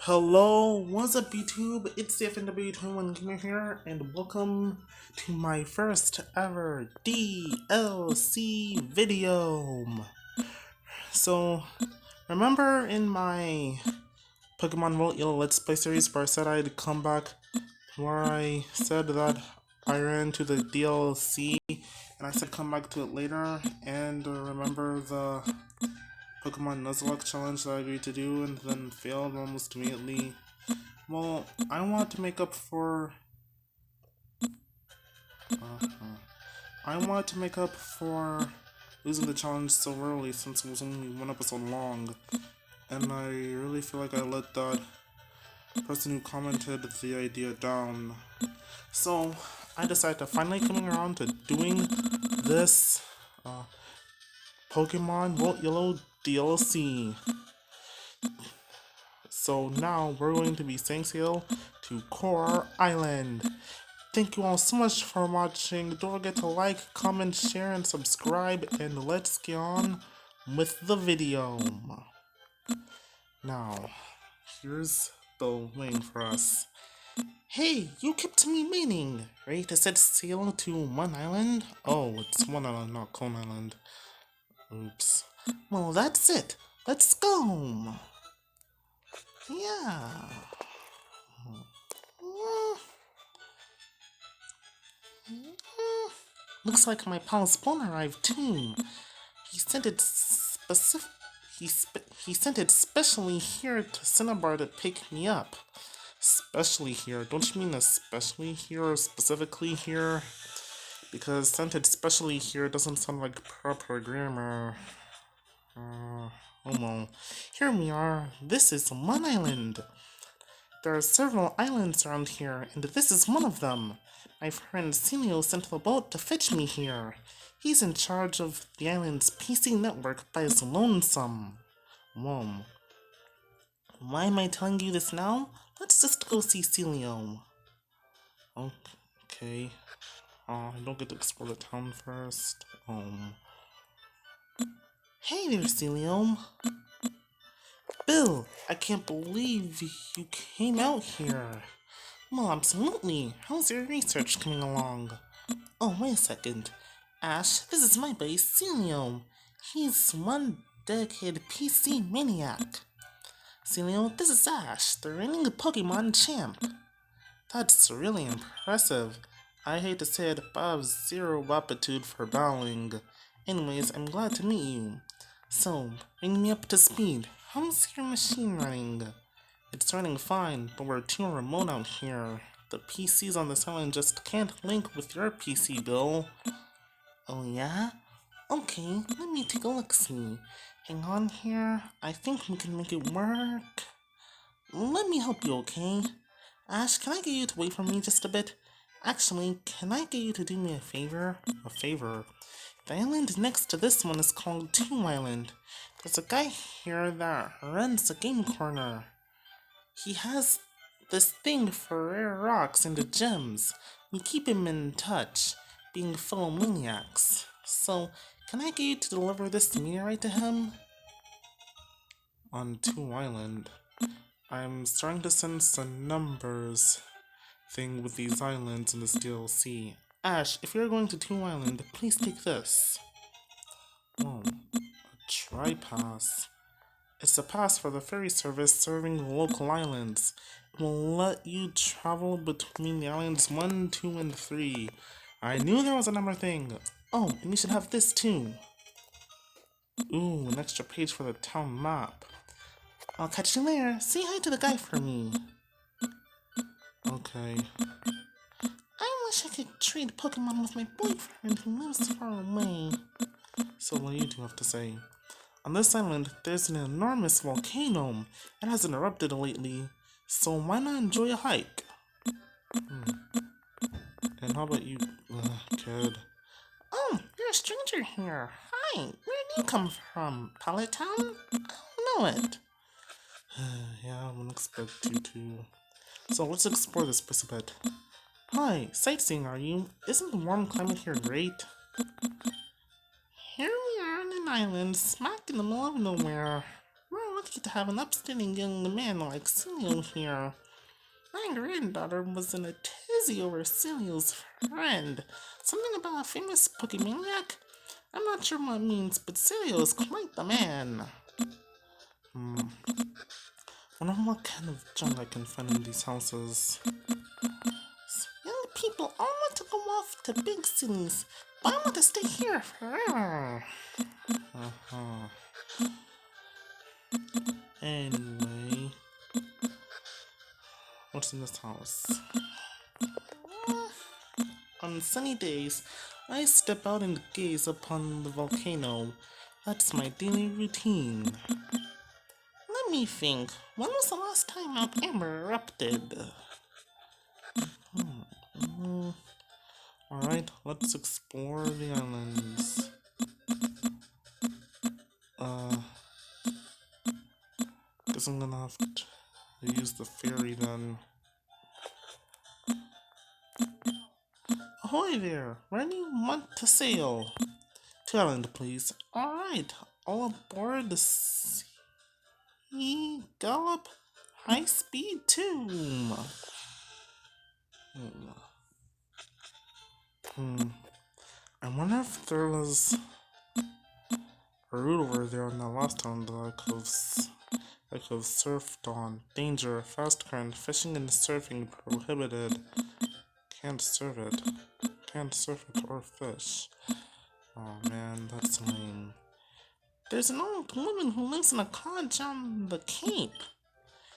Hello, what's up YouTube? It's the FNW21 Gamer here, and welcome to my first ever DLC video. So, remember in my Pokemon World Yellow Let's Play series where I said I'd come back, where I said that I ran to the DLC, and I said come back to it later, and remember the Pokemon Nuzlocke challenge that I agreed to do and then failed almost immediately. Well, I want to make up for... I want to make up for losing the challenge so early since it was only one episode long. And I really feel like I let that person who commented the idea down. So, I decided to finally coming around to doing this Pokemon World Yellow DLC. So now we're going to be saying sail to Coral Island. Thank you all so much for watching. Don't forget to like, comment, share, and subscribe, and let's get on with the video. Now, here's the link for us. Hey, you kept me meaning, right? I said sail to one island? Oh, it's one island, not Cone Island. Oops. Well, that's it. Let's go. Yeah. Looks like my pal's phone arrived too. He sent it he sent it specially here to Cinnabar to pick me up. Specially here? Don't you mean especially here or specifically here? Because sent it specially here doesn't sound like proper grammar. Oh well. Here we are. This is one island. There are several islands around here, and this is one of them. My friend Celio sent the boat to fetch me here. He's in charge of the island's PC network by his lonesome. Whoa. Why am I telling you this now? Let's just go see Celio. Okay. I don't get to explore the town first. Hey there, Celio. Bill, I can't believe you came out here. Well, absolutely. How's your research coming along? Oh, wait a second. Ash, this is my buddy Celio. He's one dedicated PC maniac. Celio, this is Ash, the reigning Pokemon champ. That's really impressive. I hate to say it, but I have zero aptitude for battling. Anyways, I'm glad to meet you. So, bring me up to speed. How's your machine running? It's running fine, but we're too remote out here. The PCs on this island just can't link with your PC, Bill. Oh yeah? Okay, let me take a look-see. Hang on here, I think we can make it work. Let me help you, okay? Ash, can I get you to wait for me just a bit? Actually, can I get you to do me a favor? A favor? The island next to this one is called Two Island. There's a guy here that runs a game corner. He has this thing for rare rocks and gems. We keep him in touch, being fellow maniacs. So, can I get you to deliver this meteorite to him? On Two Island. I'm starting to sense a numbers thing with these islands in this DLC. Ash, if you're going to Two Island, please take this. Whoa, a tri-pass. It's a pass for the ferry service serving the local islands. It will let you travel between the islands 1, 2, and 3. I knew there was a number thing. Oh, and you should have this too. Ooh, an extra page for the town map. I'll catch you later. Say hi to the guy for me. Okay. I wish I could trade Pokemon with my boyfriend who lives far away. So what do you two have to say? On this island, there's an enormous volcano. It hasn't erupted lately, so why not enjoy a hike? And how about you, kid? Oh, you're a stranger here. Hi, where did you come from? Pallet Town? I don't know it. Yeah, I wouldn't expect you to. So let's explore this place a bit. Hi, sightseeing are you? Isn't the warm climate here great? Here we are on an island, smack in the middle of nowhere. We're lucky to have an upstanding young man like Celio here. My granddaughter was in a tizzy over Celio's friend. Something about a famous Pokemaniac? I'm not sure what it means, but Celio is quite the man. Wonder what kind of junk I can find in these houses. Young people all want to go off to big cities, but I want to stay here forever. Anyway, what's in this house? On sunny days, I step out and gaze upon the volcano. That's my daily routine. Let me think. When was the last time Mount Amber erupted? Alright, let's explore the islands. Guess I'm gonna have to use the ferry then. Ahoy there! Where do you want to sail? To island, please. Alright, all aboard the Sea Gallop High Speed Tomb. I wonder if there was a route over there on the last one that I could have surfed on. Danger, fast current, fishing and surfing prohibited. Can't surf it. Can't surf it or fish. Oh man, that's lame. There's an old woman who lives in a cottage on the Cape.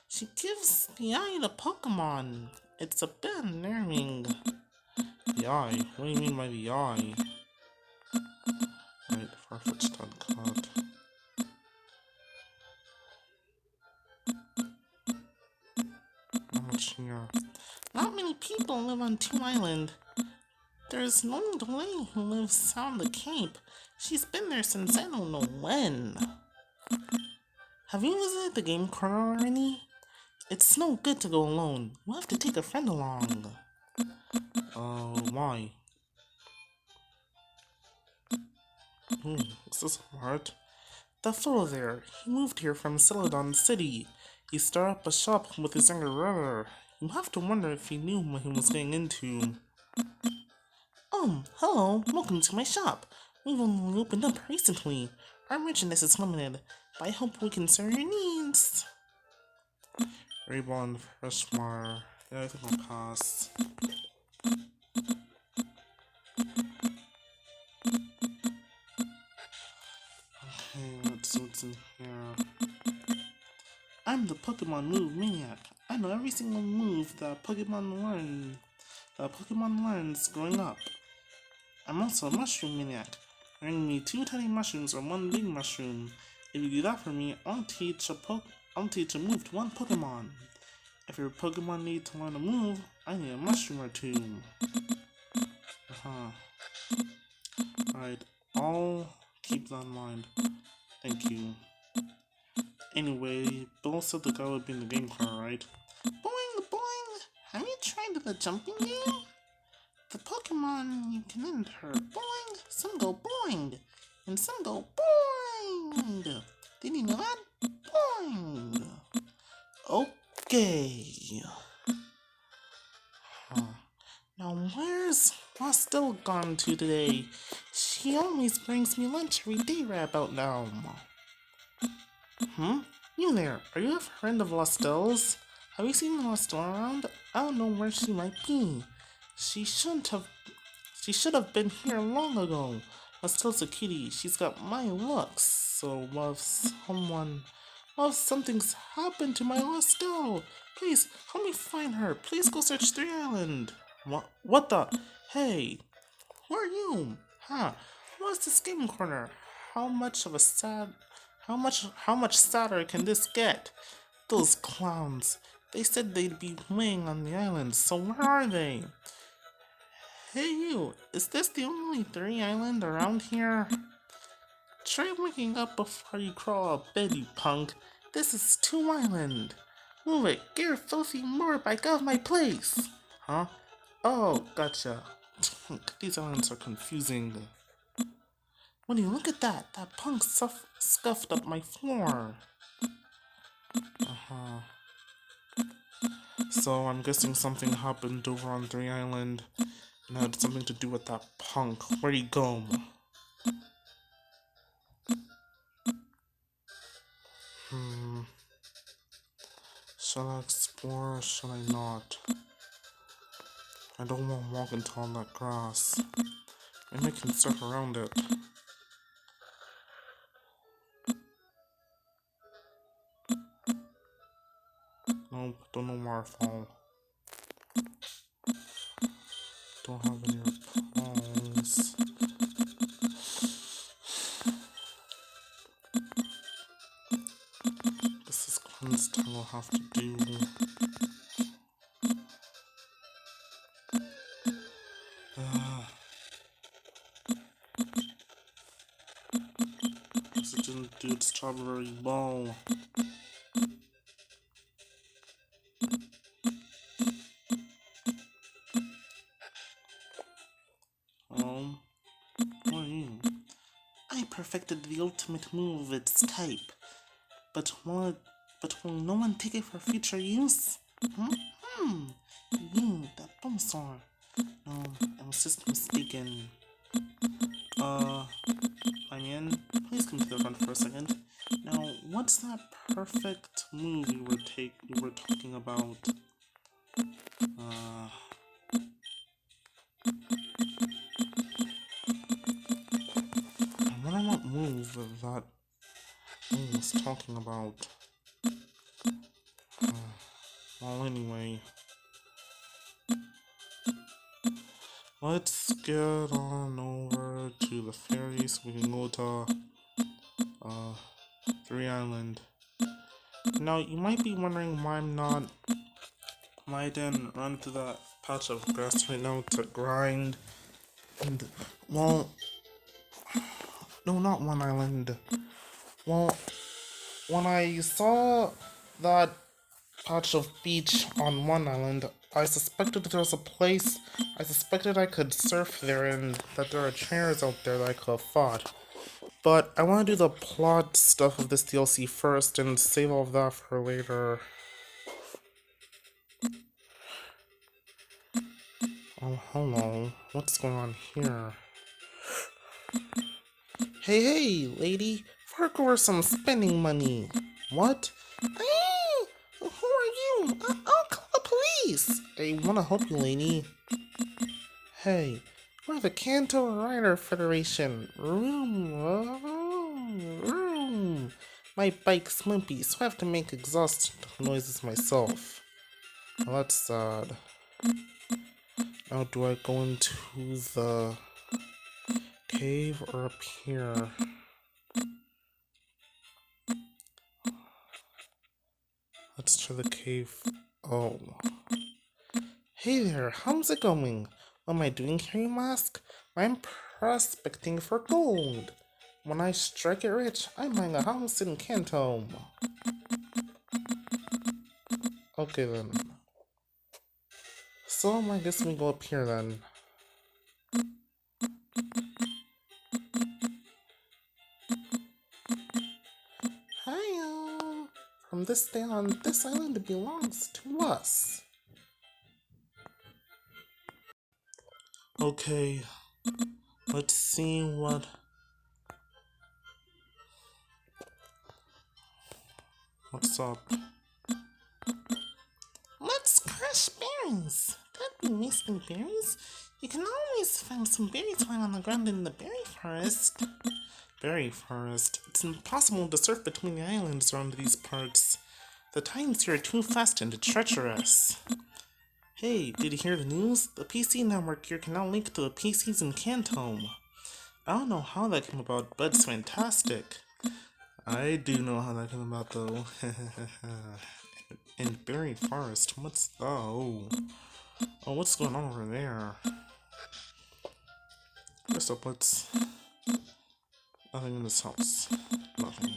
She gives the eye to Pokémon. It's a bit unnerving. The eye? What do you mean by the eye? Right, Farfetch'd uncut. How much here? Not many people live on Two Island. There's an old lady who lives on the Cape. She's been there since I don't know when. Have you visited the game corner already? It's no good to go alone. We'll have to take a friend along. Why? Is this smart? That fellow there, he moved here from Celadon City. He started up a shop with his younger brother. You have to wonder if he knew what he was getting into. Hello, welcome to my shop. We've only opened up recently. Our merchandise is limited, but I hope we can serve your needs. Raybon, Freshmar. Yeah, I think I'll pass. Okay, let's see what's in here. I'm the Pokemon Move Maniac. I know every single move that Pokemon learns growing up. I'm also a Mushroom Maniac. Bring me 2 tiny mushrooms or 1 big mushroom. If you do that for me, I'll teach a move to 1 Pokemon. If your Pokemon need to learn a move, I need a mushroom or 2. Alright, I'll keep that in mind. Thank you. Anyway, Bill said the guy would be in the game car, right? Boing, boing! Have you tried the jumping game? The Pokemon you can enter, boing! Some go boing! And some go boing! Did you know that? Boing! Okay. Now where's Lostel gone to today? She always brings me lunch every day right about now. You there, are you a friend of Lostel's? Have you seen Lostel around? I don't know where she might be. She should have been here long ago. Lostel's a kitty. She's got my looks. So if something's happened to my Lostel, please help me find her. Please go search the island. What the? Hey, who are you? What's this game corner? How much sadder can this get? Those clowns. They said they'd be playing on the island, so where are they? Hey you, is this the only 3 island around here? Try waking up before you crawl out of bed, you punk. This is 2 island. Move it, get your filthy motorbike out of my place. Huh? Oh, gotcha. These islands are confusing. When you look at that, that punk scuffed up my floor. Uh-huh. So I'm guessing something happened over on Three Island and had something to do with that punk. Where'd he go? Hmm. Shall I explore or shall I not? I don't want to walk into all that grass. Maybe I can surf around it. Nope, don't know where I fall. Don't have any replies. This is cleanse time I'll have to do. Guess it didn't do its strawberry ball. Who are you? I perfected the ultimate move of its type, but will no one take it for future use? You, that dinosaur. No, I was just mistaken. I'm in. Please come to the front for a second. Now, what's that perfect move you were talking about? I wonder what move that thing was talking about. Well, anyway. Let's get on over to the ferry so we can go to, Three Island. Now, you might be wondering why I didn't run to that patch of grass right now to grind. And, well, no, not One Island. Well, when I saw that patch of beach on One Island, I suspected there was a place, I suspected I could surf there and that there are chairs out there that I could have fought. But I want to do the plot stuff of this DLC first and save all of that for later. Oh, hello. What's going on here? Hey, lady. Fork over some spending money. What? Hey, who are you? I'll call the police. I want to help you, lady. Hey, we're the Kanto Rider Federation. Room. My bike's wimpy, so I have to make exhaust noises myself. Well, that's sad. Now, do I go into the cave or up here? Let's try the cave. Oh. Hey there, how's it going? What am I doing here, you ask? I'm prospecting for gold. When I strike it rich, I'm buying a house in Kanto. Okay then. So I guess we go up here then. Hiya! From this day on, this island belongs to us. Okay, let's see what's up. Let's crush berries. That'd be wasting berries. You can always find some berries lying on the ground in the berry forest. Berry forest? It's impossible to surf between the islands around these parts. The tides here are too fast and treacherous. Hey, did you hear the news? The PC network here can now link to the PCs in Kanto. I don't know how that came about, but it's fantastic. I do know how that came about, though. In Berry Forest, what's... Oh, what's going on over there? First up, let's... Nothing in this house. Nothing.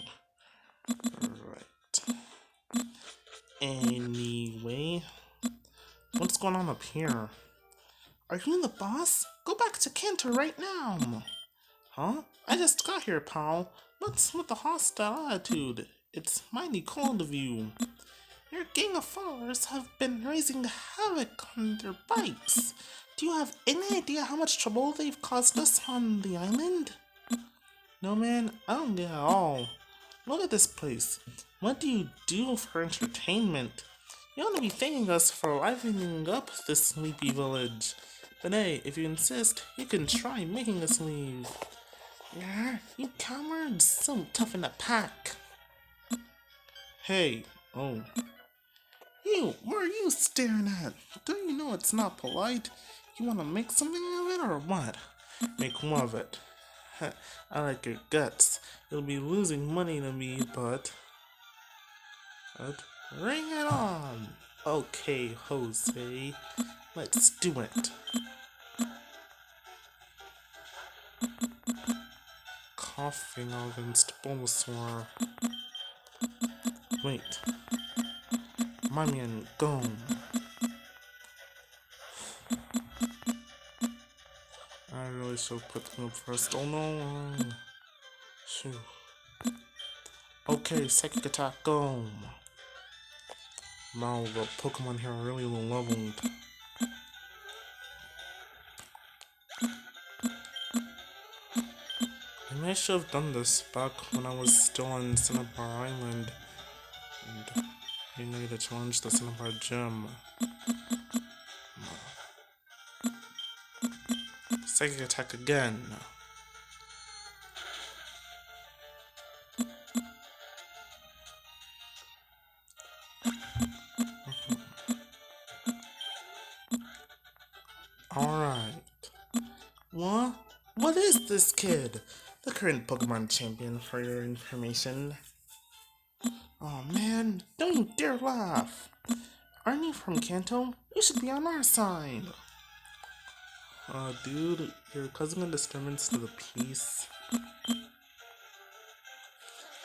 Right. Anyway... What's going on up here? Are you the boss? Go back to Kanto right now! Huh? I just got here, pal. What's with the hostile attitude? It's mighty cold of you. Your gang of followers have been raising havoc on their bikes. Do you have any idea how much trouble they've caused us on the island? No, man, I don't get it at all. Look at this place. What do you do for entertainment? You ought to be thanking us for livening up this sleepy village. But hey, if you insist, you can try making us leave. You cowards, so tough in a pack. Hey, oh. You, what are you staring at? Don't you know it's not polite? You want to make something of it or what? Make more of it. I like your guts. You'll be losing money to me, but bring it on! Okay, Jose, let's do it. Coughing against Bulbasaur. Wait. My man, go. I really should put them up first. Oh no. Shoot. Okay, psychic attack, go. Now the Pokemon here are really leveled. Maybe I should have done this back when I was still on Cinnabar Island. And I need to challenge the Cinnabar Gym. Psychic attack again. Alright. What is this kid? The current Pokemon champion, for your information. Oh man, don't you dare laugh! Aren't you from Kanto? You should be on our side! Dude, you're causing a disturbance to the peace.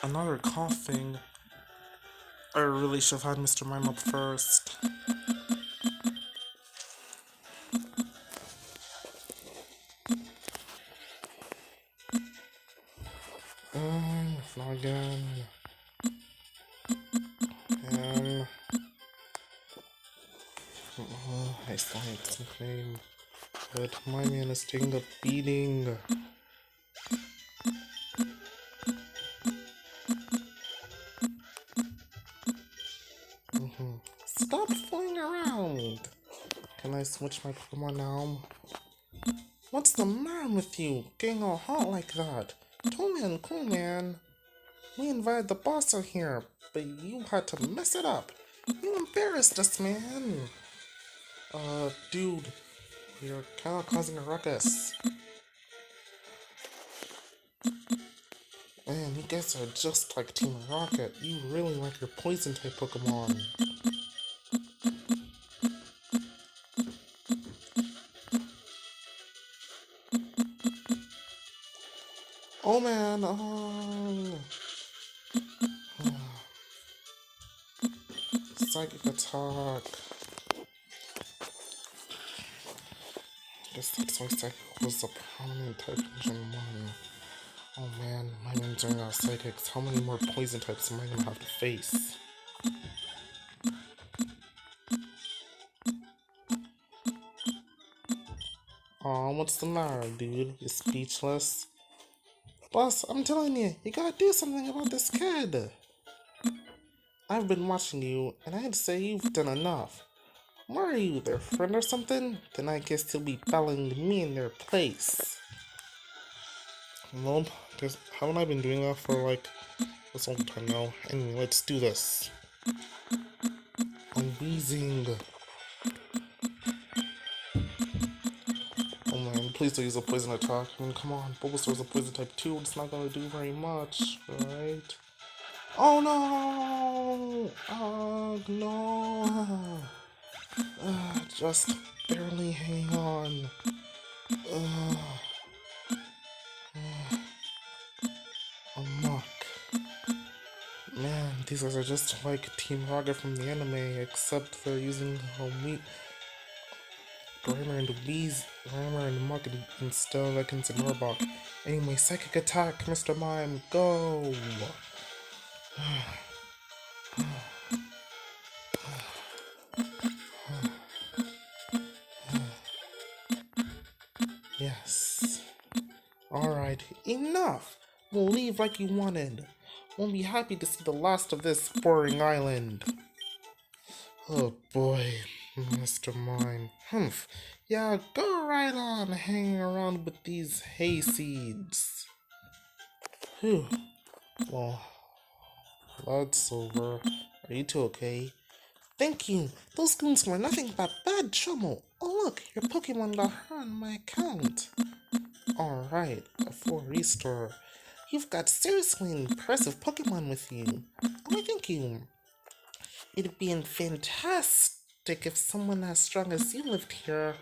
Another coughing. I really should have had Mr. Mime up first. Not again. I saw its name, but my man is taking a beating. Stop fooling around! Can I switch my Pokemon now? What's the matter with you, getting all hot like that? Totally uncool, man. We invited the boss out here, but you had to mess it up. You embarrassed us, man. Dude, you're kinda causing a ruckus. Man, you guys are just like Team Rocket. You really like your poison type Pokemon. Oh man, Psychic attack. Guess that's why Psychic was a prominent type in Gen 1. Oh man, my name's running out of Psychics. How many more poison types am I gonna have to face? Aw, what's the matter, dude? You speechless? Boss, I'm telling you, you gotta do something about this kid. I've been watching you, and I'd say you've done enough. Where are you, their friend or something? Then I guess you'll be battling me in their place. Nope, haven't I been doing that for like this whole time now? Anyway, let's do this. I'm wheezing. Oh man, please don't use a poison attack. I mean, come on, Bulbasaur's a poison type too. It's not gonna do very much, right? Oh no! Oh no! Just barely hang on. Amok. Man, these guys are just like Team Rocket from the anime, except they're using Grammar and Muk instead of Ekans and Arbok. Anyway, Psychic Attack, Mr. Mime, go! Yes. Alright, enough! We'll leave like you wanted. We'll be happy to see the last of this boring island. Oh boy, Mr. Mime. Humph. Yeah, go right on hanging around with these hayseeds. Whew. Well, that's over. Are you two okay? Thank you. Those goons were nothing but bad trouble. Oh look, your Pokemon got her on my account. Alright, a full restore. You've got seriously impressive Pokemon with you. Oh, thank you. It'd be fantastic if someone as strong as you lived here.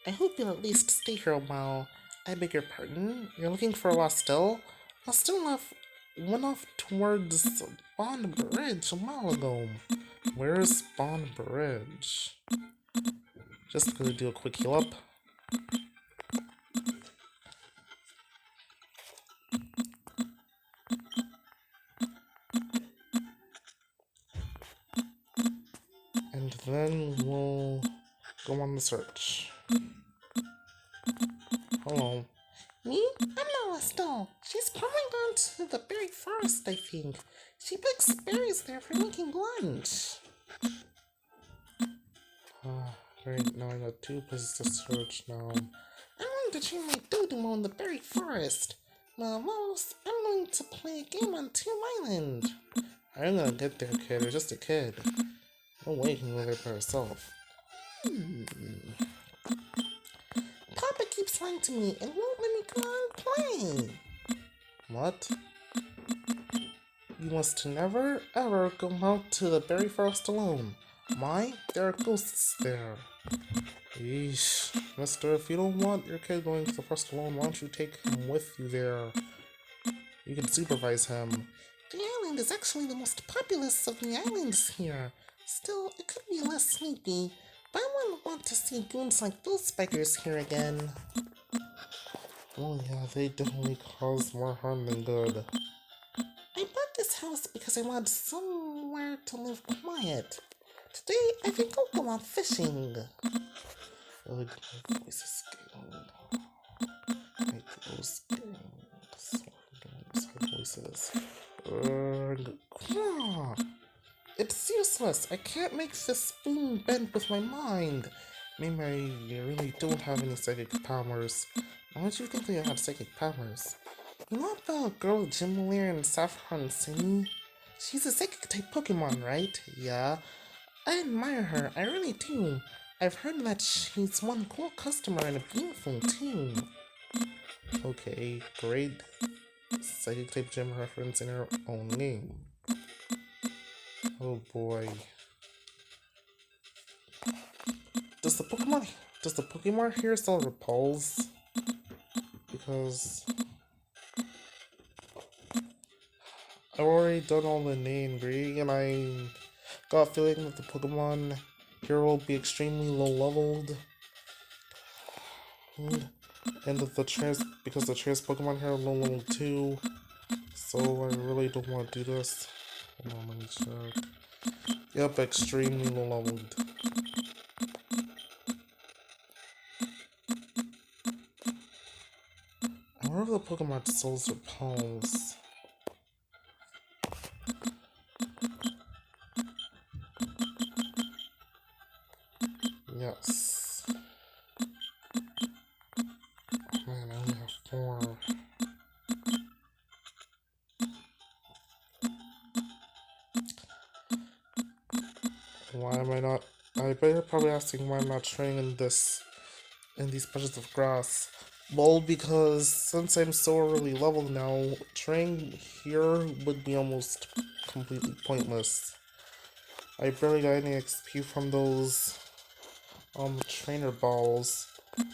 I hope you'll at least stay here a while. I beg your pardon? You're looking for Lostel? Lostel went off towards Bond Bridge a while ago. Where's Bond Bridge? Just gonna do a quick heal up. And then we'll go on the search. Hello. Me? I'm not Lostel. She's probably gone to the berry forest, I think. She picks berries there for making lunch. Great, now I got two places to search now. I'm going to train my Dodumo in the berry forest. Well, I'm going to play a game on Tomb Island. I'm gonna get there, kid. You're just a kid. No way you can go there by yourself. Papa keeps lying to me and won't let me go out and play. What? You must never, ever go out to the berry forest alone. Why? There are ghosts there. Yeesh. Mister, if you don't want your kid going to the forest alone, why don't you take him with you there? You can supervise him. The island is actually the most populous of the islands here. Still, it could be less sneaky, but I wouldn't want to see goons like those spikers here again. Oh yeah, they definitely cause more harm than good. I bought this house because I wanted somewhere to live quiet. Today, I think I'll go out fishing. Ugh, my voice is getting... My voice voices. It's useless. I can't make the spoon bend with my mind. Maybe I really don't have any psychic powers. Why would you think I had psychic powers? You know about girl Gymleer in Saffron City? She's a psychic type Pokemon, right? Yeah. I admire her, I really do. I've heard that she's one cool customer and a beautiful too. Okay, great. Psychic type gym reference in her own name. Oh boy. Does the Pokemon here still repulse? Because I've already done all the Nangry, and I got a feeling that the Pokemon here will be extremely low leveled. And because the trans Pokemon here are low level too. So I really don't want to do this. Hold on, let me check. Yep, extremely low leveled. I wonder if the Pokemon souls repulse. Yes. Man, I only have 4. Why am I not? I bet you're probably asking why I'm not training in these patches of grass. Well, because since I'm so early leveled now, training here would be almost completely pointless. I barely got any XP from those trainer balls,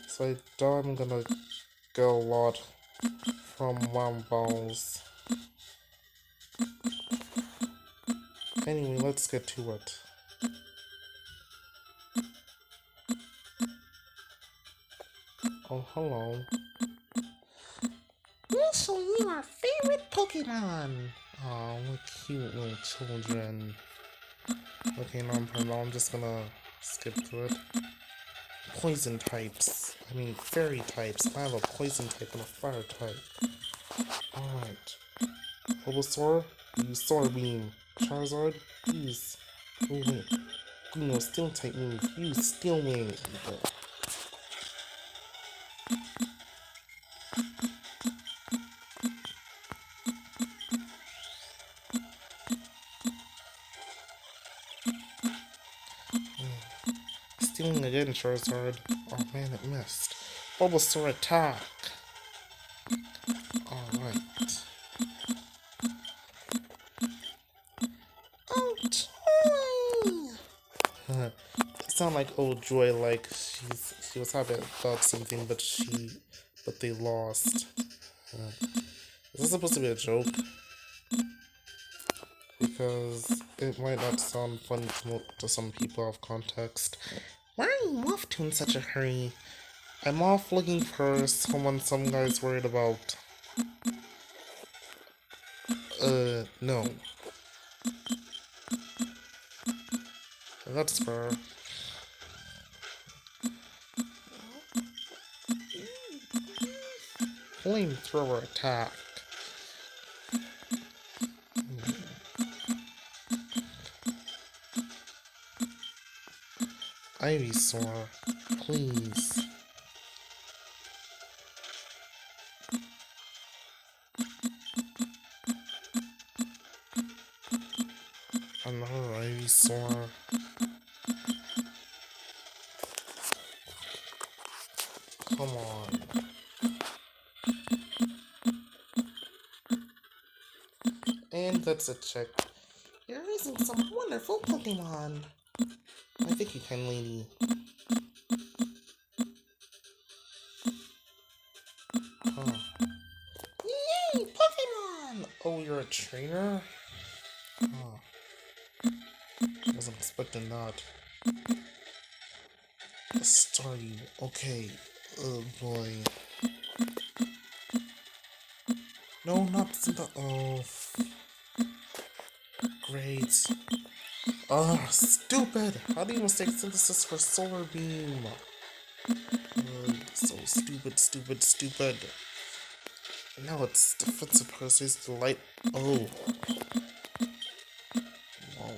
so I doubt I'm gonna get a lot from round balls. Anyway, let's get to it. Oh, hello. We'll show you our favorite Pokemon. Aw, what cute little children. Okay, I'm just gonna skip through it. Poison types. I mean, fairy types. I have a poison type and a fire type. Alright. Bulbasaur, use Sword Beam. Charizard, use. Oh, wait. No, Steel type move. Use Steel Wing. Stealing again, Charizard. Oh man, it missed. Bulbasaur attack. Alright. Oh, Joy! It's not like oh Joy, like she was happy about something, but they lost. Is this supposed to be a joke? Because it might not sound funny to some people out of context. Why are you off to in such a hurry? I'm off looking for someone some guy's worried about. No. That's fair. Flamethrower attack. Ivysaur, please. Another Ivysaur. Come on. And that's a check. You're raising some wonderful Pokemon. I think you can, lady. Huh. Yay, Pokemon! Oh, you're a trainer? Huh. Wasn't expecting that. A Staryu. Okay. Oh boy. No, not the. Oh. Great. Ah, stupid! How do you mistake synthesis for solar beam? So stupid, stupid, stupid. Now it's defensive process to light. Oh. Whoa.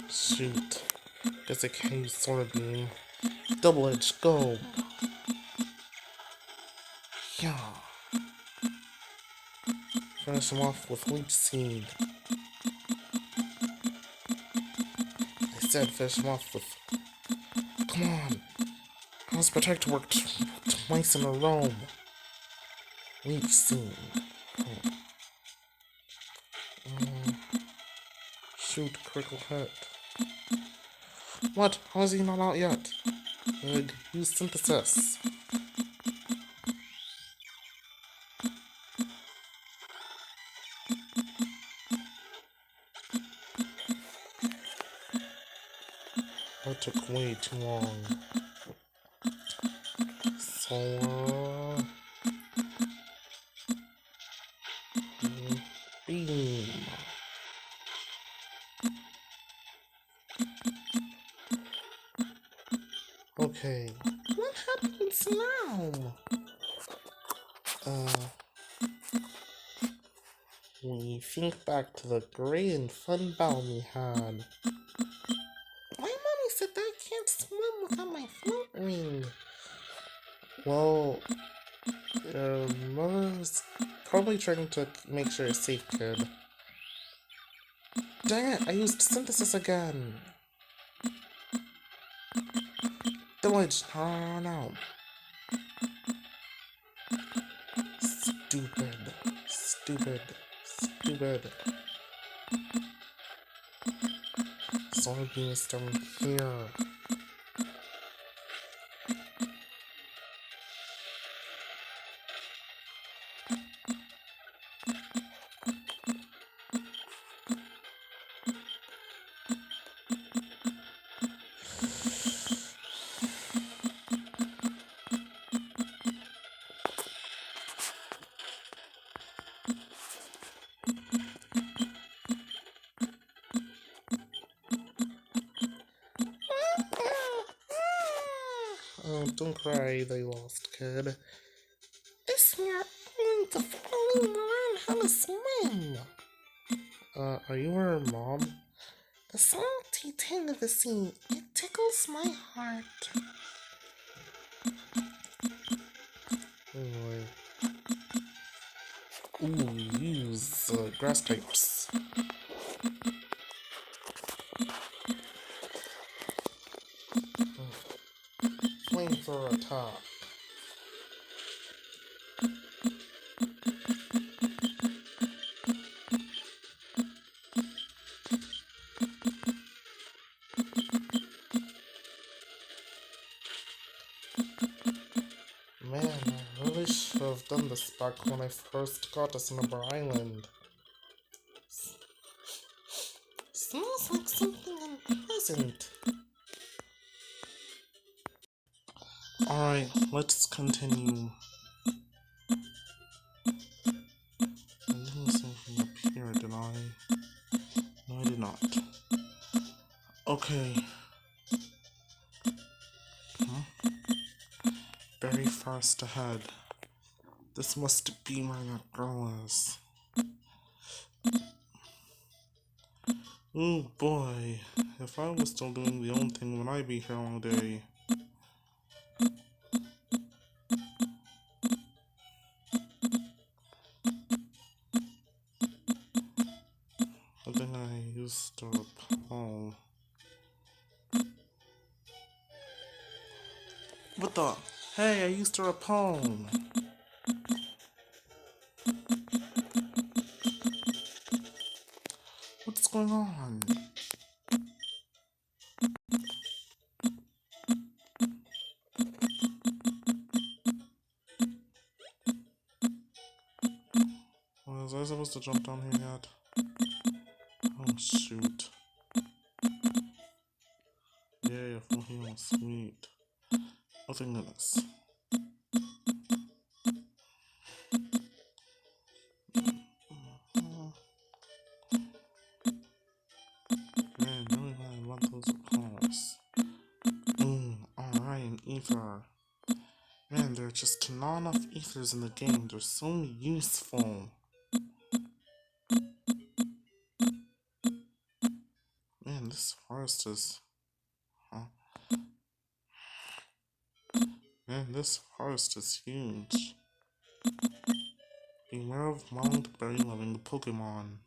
Shoot. Guess I can't use Solar Beam. Double Edge, go! Yeah. Finish him off with Leech Seed. I said finish him off with. Come on! How's Protect work twice in a row? Leech Seed. Shoot, critical hit. What? How is he not out yet? Use Synthesis. That took way too long. Solar Beam. Okay. What happens now? We think back to the great and fun battle we had. My mommy said that I can't swim without my float ring. Well, your mother's probably trying to make sure you're safe, kid. Dang it, I used synthesis again. Village, oh no. Stupid, stupid, stupid. Zorbies down here. Oh, don't cry, they lost, kid. This year, I'm going to follow you around how to swim. Are you her mom? The salty tang of the sea, it tickles my heart. Anyway. Ooh, use grass types. Flamethrower attack. Man, I really should have done this back when I first got to Cinnabar Island. Smells like something unpleasant. Alright, let's continue. I didn't see anything up here, did I? No, I did not. Okay. Very fast ahead. This must be where that girl is. Oh boy, if I was still doing the own thing, would I be here all day? I think I used to repel. What the? Hey, I used to repel. What's going on? Was I supposed to jump down here yet? Oh shoot. Yay, a full heal, sweet. Oh thank goodness. Man, really glad I want those repellers. Alright, an ether. Man, there are just not enough ethers in the game. They're so useful. Man, this forest is... Huh? Man, this forest is huge. Beware of wild berry-loving Pokémon.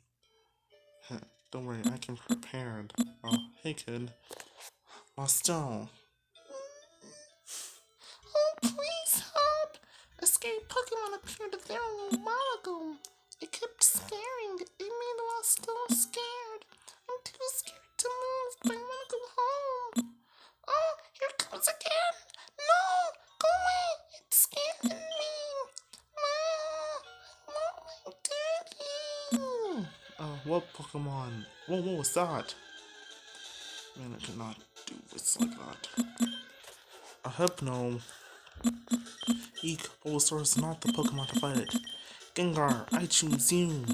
Don't worry, I can prepared. Oh, hey kid. Well, still. Oh, please help! A scary Pokemon appeared there a little while ago. It kept scaring. It made me still scared. I'm too scared to move, but I want to go home. Oh, here it comes again! No! Go away! It's scaring me! Mom! I want my daddy! What Pokemon? Whoa, what was that? Man, I cannot do this like that. A Hypno. Eek, Bulbasaur is not the Pokemon to fight it. Gengar, I choose you.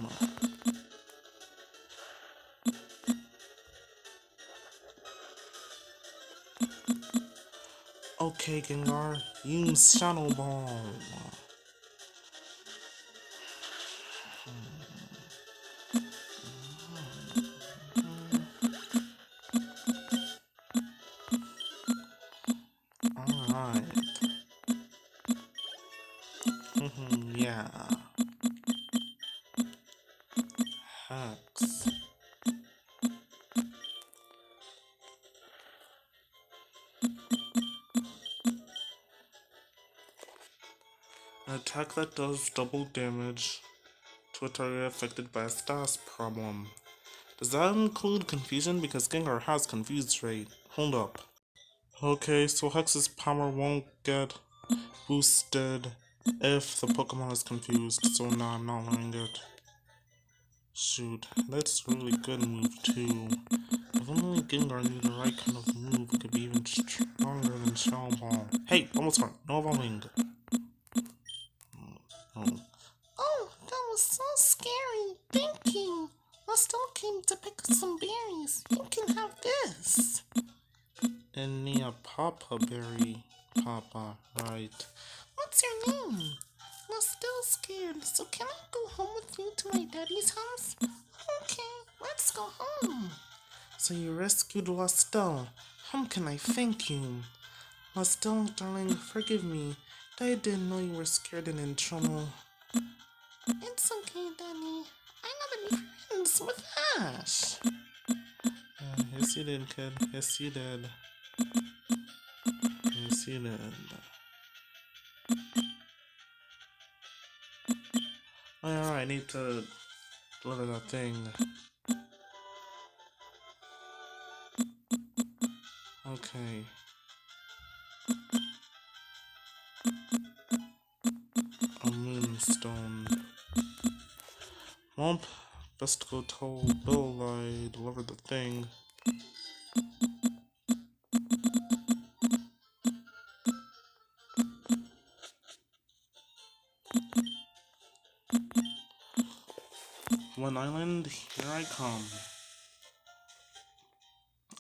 Okay, Gengar, use Shadow Ball. Alright. Yeah. Hex. An attack that does double damage to a target affected by a status problem. Does that include confusion? Because Gengar has confused rate. Hold up. Okay, so Hex's power won't get boosted if the Pokemon is confused, so now I'm not learning it. Shoot, that's a really good move too. If only Gengar knew the right kind of move, it could be even stronger than Shadow Ball. Hey, almost smart. No evolving. Oh. Oh, that was so scary. Thank you. I still came to pick up some berries. You can have this. And me a Papa berry. Papa, right. What's your name? I'm still scared, so can I go home with you to my daddy's house? Okay, let's go home. So you rescued Lastel. How can I thank you? Lastel, darling, forgive me. I didn't know you were scared and in trouble. It's okay, Danny. I gotta be friends with Ash. Yes, you did, kid. Yes, you did. Yes, you did. Oh, alright, I need to deliver that thing. Okay. A moonstone. Womp. Best go tell Bill I delivered the thing. One island, here I come.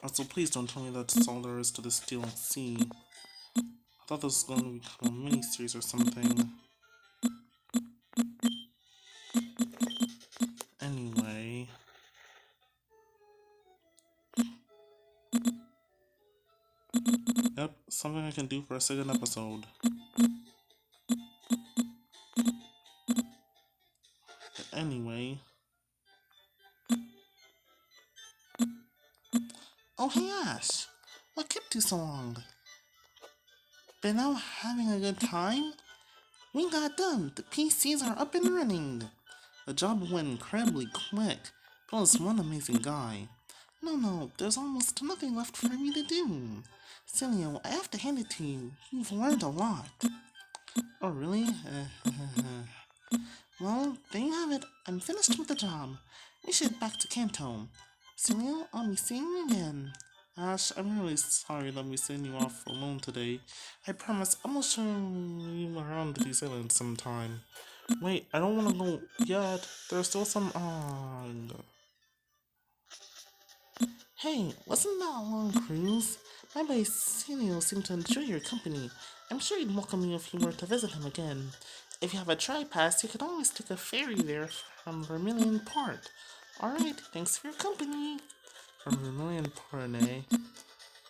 Also, please don't tell me that's all there is to this DLC. I thought this was going to become a mini-series or something. Anyway. Yep, something I can do for a second episode. But anyway. Oh hey Ash! What kept you so long? Been out having a good time? We got done! The PCs are up and running! The job went incredibly quick. Bill is one amazing guy. No, there's almost nothing left for me to do. Cilio, I have to hand it to you. You've learned a lot. Oh, really? Well, there you have it. I'm finished with the job. We should head back to Kanto. Cilio, I'll be seeing you again. Ash, I'm really sorry that we sent you off alone today. I promise I will show you around these islands sometime. Wait, I don't want to go yet. There's still some Hey, wasn't that a long cruise? My buddy Celio seemed to enjoy your company. I'm sure he'd welcome you if you were to visit him again. If you have a tri-pass, you could always take a ferry there from Vermilion Port. Alright, thanks for your company. From Vermilion Port, eh?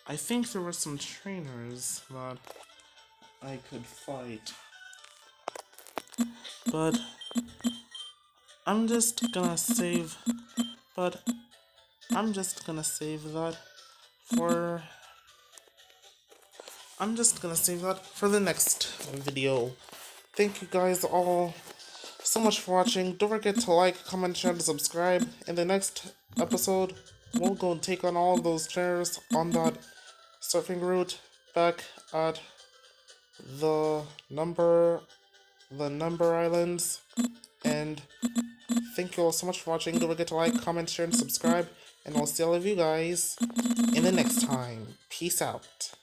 I think there were some trainers that I could fight. But I'm just gonna save that for the next video. Thank you guys all so much for watching. Don't forget to like, comment, share, and subscribe. In the next episode, we'll go and take on all those trainers on that surfing route back at the number islands. And thank you all so much for watching. Don't forget to like, comment, share, and subscribe. And I'll see all of you guys in the next time. Peace out.